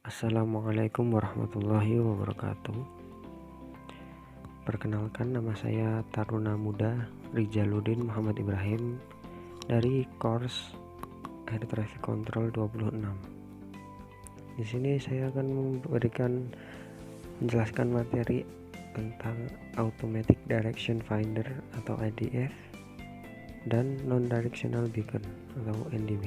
Assalamualaikum warahmatullahi wabarakatuh. Perkenalkan, nama saya Taruna Muda Rijaluddin Muhammad Ibrahim dari course Air Traffic Control 26. Di sini saya akan menjelaskan materi tentang Automatic Direction Finder atau ADF dan Non-Directional Beacon atau NDB.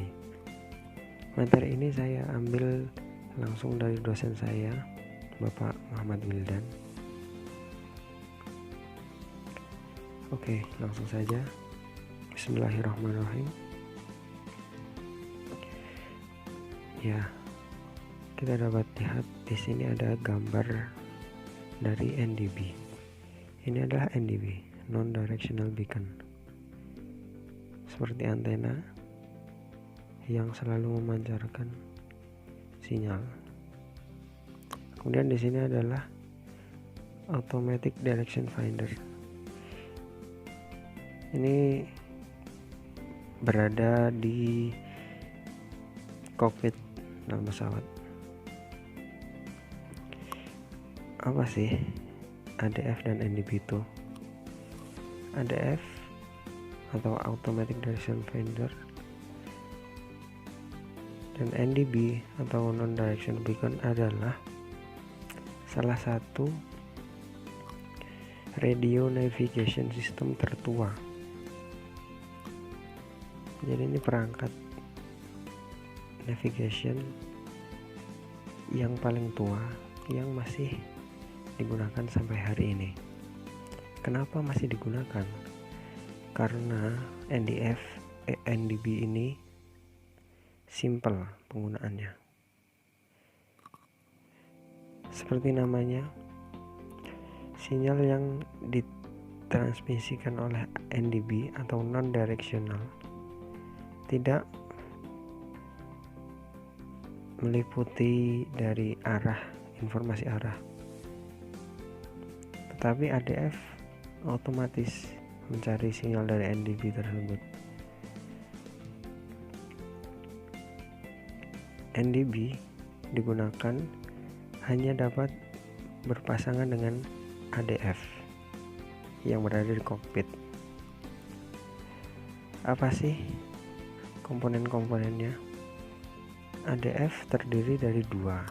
Materi ini saya ambil langsung dari dosen saya, Bapak Muhammad Wildan. Oke, langsung saja. Bismillahirrahmanirrahim. Ya, kita dapat lihat di sini ada gambar dari NDB. Ini adalah NDB, Non-Directional Beacon. Seperti antena yang selalu memancarkan sinyal. Kemudian di sini adalah Automatic Direction Finder. Ini berada di kokpit dalam pesawat. Apa sih ADF dan NDB itu? ADF atau Automatic Direction Finder dan NDB atau Non-Directional Beacon adalah salah satu radio navigation system tertua. Jadi ini perangkat navigation yang paling tua yang masih digunakan sampai hari ini. Kenapa masih digunakan? Karena NDB ini simple penggunaannya. Seperti namanya, sinyal yang ditransmisikan oleh NDB atau non-directional tidak meliputi dari informasi arah. Tetapi ADF otomatis mencari sinyal dari NDB tersebut. NDB digunakan hanya dapat berpasangan dengan ADF yang berada di kokpit. Apa sih komponen-komponennya? ADF terdiri dari dua.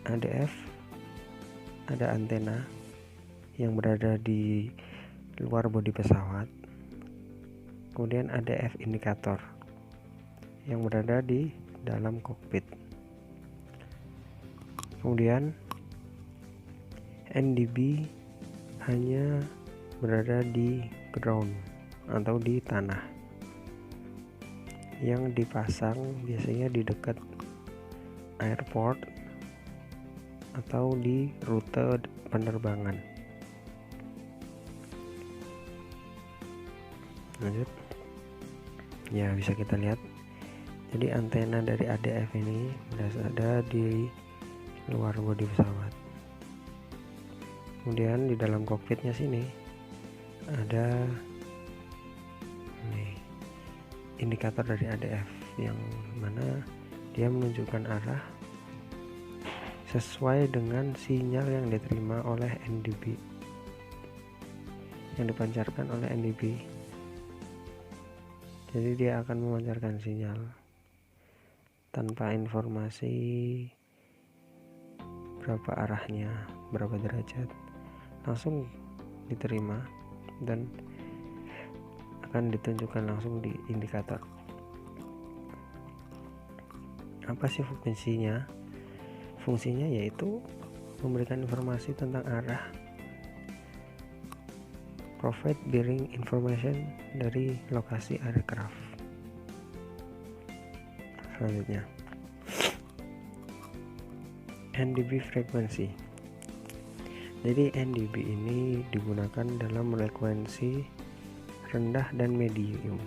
ADF ada antena yang berada di luar bodi pesawat. Kemudian ADF indikator yang berada di dalam kokpit. Kemudian NDB hanya berada di ground atau di tanah, yang dipasang biasanya di dekat airport atau di rute penerbangan. Lanjut. Ya, bisa kita lihat. Jadi antena dari ADF ini berada di luar bodi pesawat. Kemudian di dalam kokpitnya sini ada indikator dari ADF yang mana dia menunjukkan arah sesuai dengan sinyal yang diterima oleh NDB, yang dipancarkan oleh NDB. Jadi dia akan memancarkan sinyal tanpa informasi berapa arahnya, berapa derajat, langsung diterima dan akan ditunjukkan langsung di indikator. Apa sih fungsinya? Fungsinya yaitu memberikan informasi tentang arah, provide bearing information dari lokasi aircraft. Selanjutnya, NDB frekuensi. Jadi NDB ini digunakan dalam frekuensi rendah dan medium.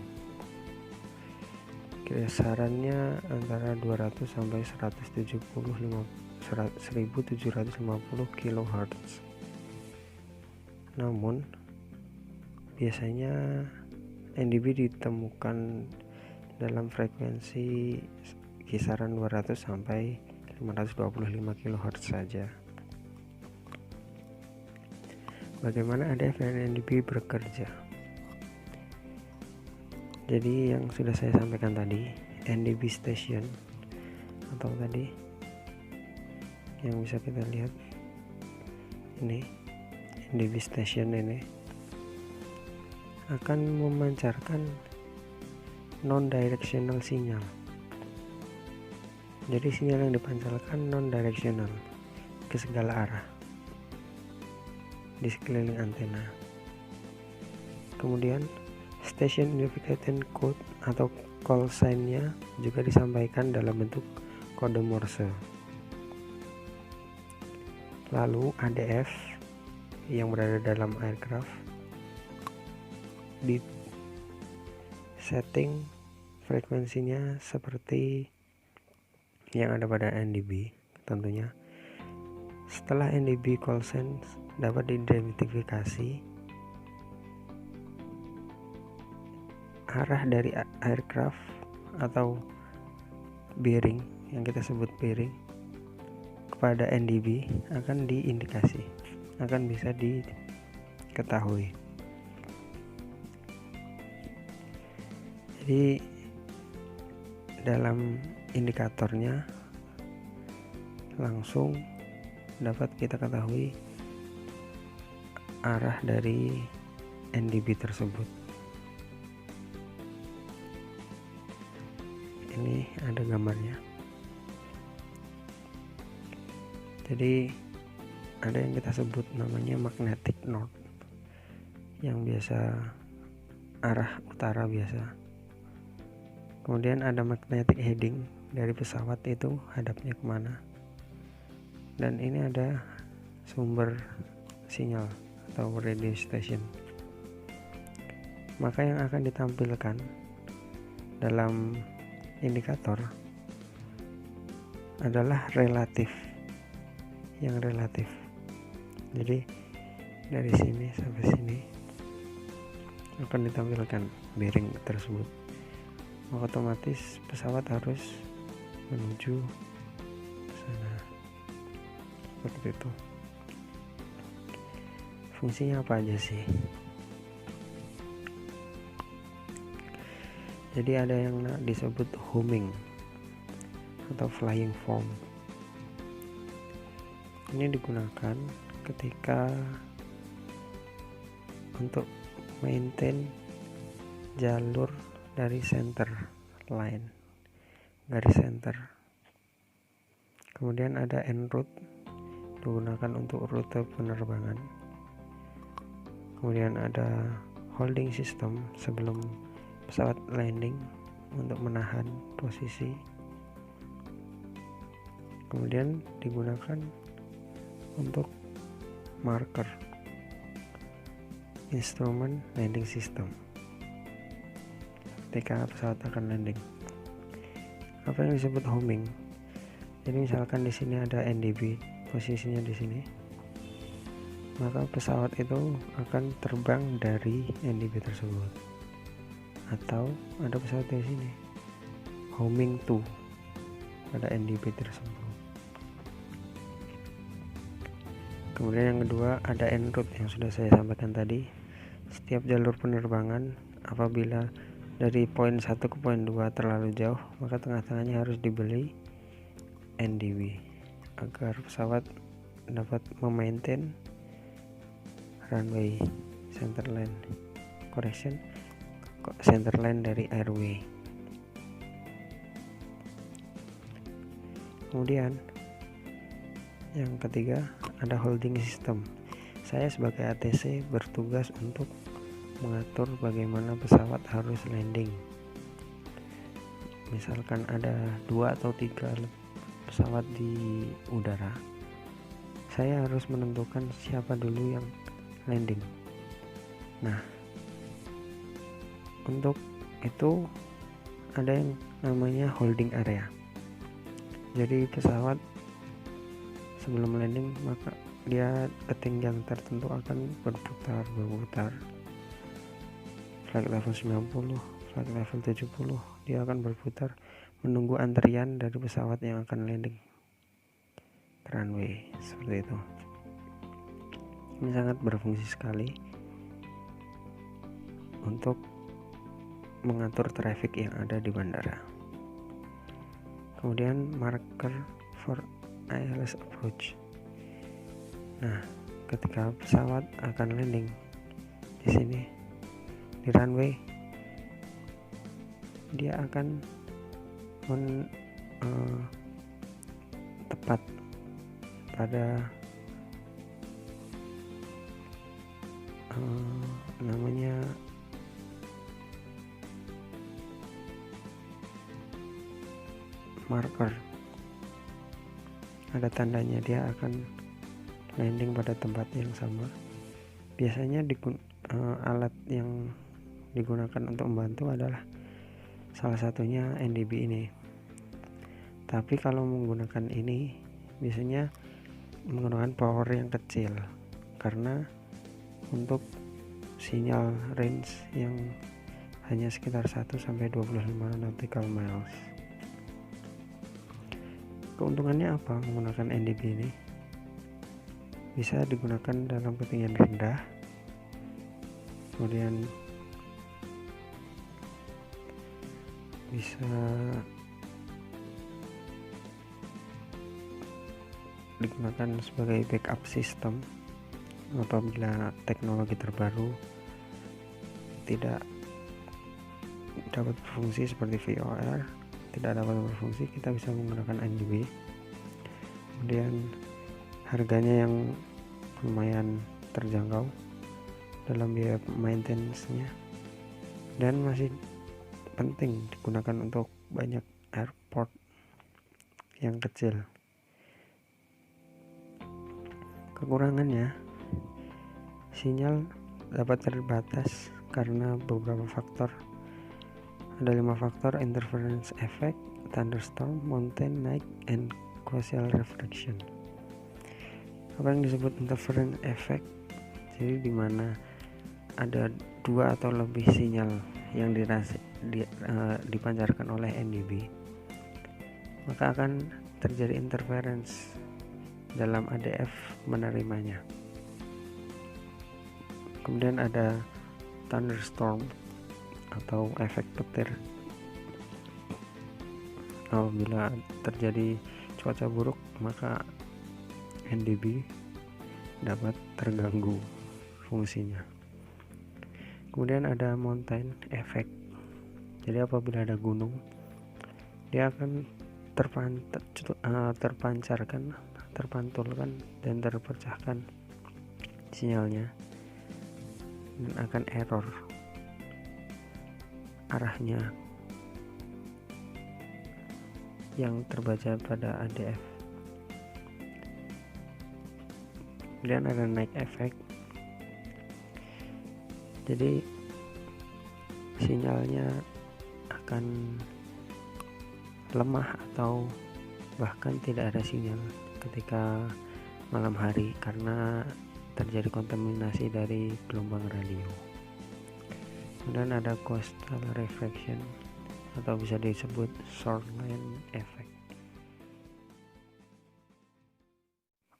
Kisarannya antara 200 sampai 1750 kHz. Namun biasanya NDB ditemukan dalam frekuensi kisaran 200 sampai 525 kHz saja. Bagaimana ADF dan NDB bekerja? Jadi yang sudah saya sampaikan tadi, NDB station atau tadi yang bisa kita lihat ini, NDB station ini akan memancarkan non-directional sinyal. Jadi sinyal yang dipancarkan non-directional ke segala arah di sekeliling antena. Kemudian station identification code atau call sign-nya juga disampaikan dalam bentuk kode Morse. Lalu ADF yang berada dalam aircraft di setting frekuensinya seperti yang ada pada NDB tentunya. Setelah NDB call sign dapat diidentifikasi, arah dari aircraft atau bearing yang kita sebut bearing kepada NDB akan diindikasi, akan bisa diketahui. Jadi dalam indikatornya langsung dapat kita ketahui arah dari NDB tersebut. Ini ada gambarnya. Jadi ada yang kita sebut namanya magnetic north, yang biasa arah utara biasa. Kemudian ada magnetic heading, dari pesawat itu hadapnya kemana. Dan ini ada sumber sinyal atau radio station. Maka yang akan ditampilkan dalam indikator adalah relatif, yang relatif. Jadi dari sini sampai sini akan ditampilkan bearing tersebut. Maka otomatis pesawat harus menuju ke sana, seperti itu. Fungsinya apa aja sih? Jadi ada yang disebut homing atau flying form. Ini digunakan ketika untuk maintain jalur dari center line, garis center. Kemudian ada en route, digunakan untuk rute penerbangan. Kemudian ada holding system sebelum pesawat landing untuk menahan posisi. Kemudian digunakan untuk marker, instrument landing system ketika pesawat akan landing. Apa yang disebut homing? Jadi misalkan di sini ada NDB, posisinya di sini, maka pesawat itu akan terbang dari NDB tersebut. Atau ada pesawat di sini, homing to pada NDB tersebut. Kemudian yang kedua ada en route yang sudah saya sampaikan tadi. Setiap jalur penerbangan apabila dari poin 1 ke poin 2 terlalu jauh, maka tengah-tengahnya harus dibeli NDB agar pesawat dapat memaintain runway centerline dari airway. Kemudian yang ketiga ada holding system. Saya sebagai ATC bertugas untuk mengatur bagaimana pesawat harus landing. Misalkan ada 2 atau 3 pesawat di udara, saya harus menentukan siapa dulu yang landing. Nah, untuk itu ada yang namanya holding area. Jadi pesawat sebelum landing maka dia ketinggian tertentu akan berputar. Flight level 90, flight level 70, dia akan berputar menunggu antrian dari pesawat yang akan landing. runway seperti itu. Ini sangat berfungsi sekali untuk mengatur traffic yang ada di bandara. Kemudian marker for ILS approach. Nah, ketika pesawat akan landing di sini di runway, dia akan tepat pada namanya marker, ada tandanya dia akan landing pada tempat yang sama. Biasanya alat yang digunakan untuk membantu adalah salah satunya NDB ini. Tapi kalau menggunakan ini biasanya menggunakan power yang kecil karena untuk sinyal range yang hanya sekitar 1-25 nautical miles. Keuntungannya apa menggunakan NDB ini? Bisa digunakan dalam ketinggian rendah, kemudian bisa digunakan sebagai backup system apabila teknologi terbaru tidak dapat berfungsi seperti VOR, tidak dapat berfungsi, kita bisa menggunakan NDB. Kemudian harganya yang lumayan terjangkau dalam biaya maintenance-nya, dan masih penting digunakan untuk banyak airport yang kecil. Kekurangannya, sinyal dapat terbatas karena beberapa faktor. Ada 5 faktor: interference effect, thunderstorm, mountain night, and coaxial refraction. Apa yang disebut interference effect? Jadi di mana ada 2 atau lebih sinyal yang dipancarkan oleh NDB, maka akan terjadi interference dalam ADF menerimanya. Kemudian ada thunderstorm atau efek petir. Apabila terjadi cuaca buruk, maka NDB dapat terganggu fungsinya. Kemudian ada mountain effect. Jadi apabila ada gunung, dia akan terpantulkan dan terpecahkan sinyalnya, dan akan error arahnya yang terbaca pada ADF. Kemudian ada night effect. Jadi sinyalnya akan lemah atau bahkan tidak ada sinyal ketika malam hari karena terjadi kontaminasi dari gelombang radio. Kemudian ada coastal refraction atau bisa disebut shoreline effect.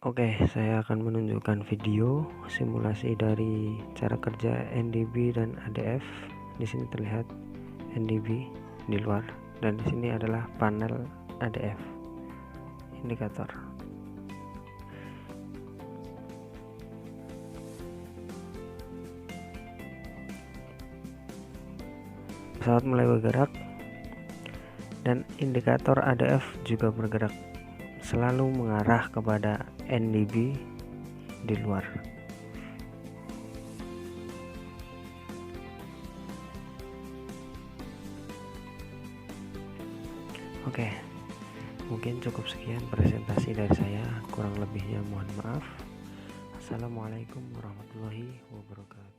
Oke, saya akan menunjukkan video simulasi dari cara kerja NDB dan ADF. Di sini terlihat NDB di luar, dan di sini adalah panel ADF indikator. Pesawat mulai bergerak dan indikator ADF juga bergerak, selalu mengarah kepada NDB di luar. Oke, mungkin cukup sekian presentasi dari saya, kurang lebihnya mohon maaf. Assalamualaikum warahmatullahi wabarakatuh.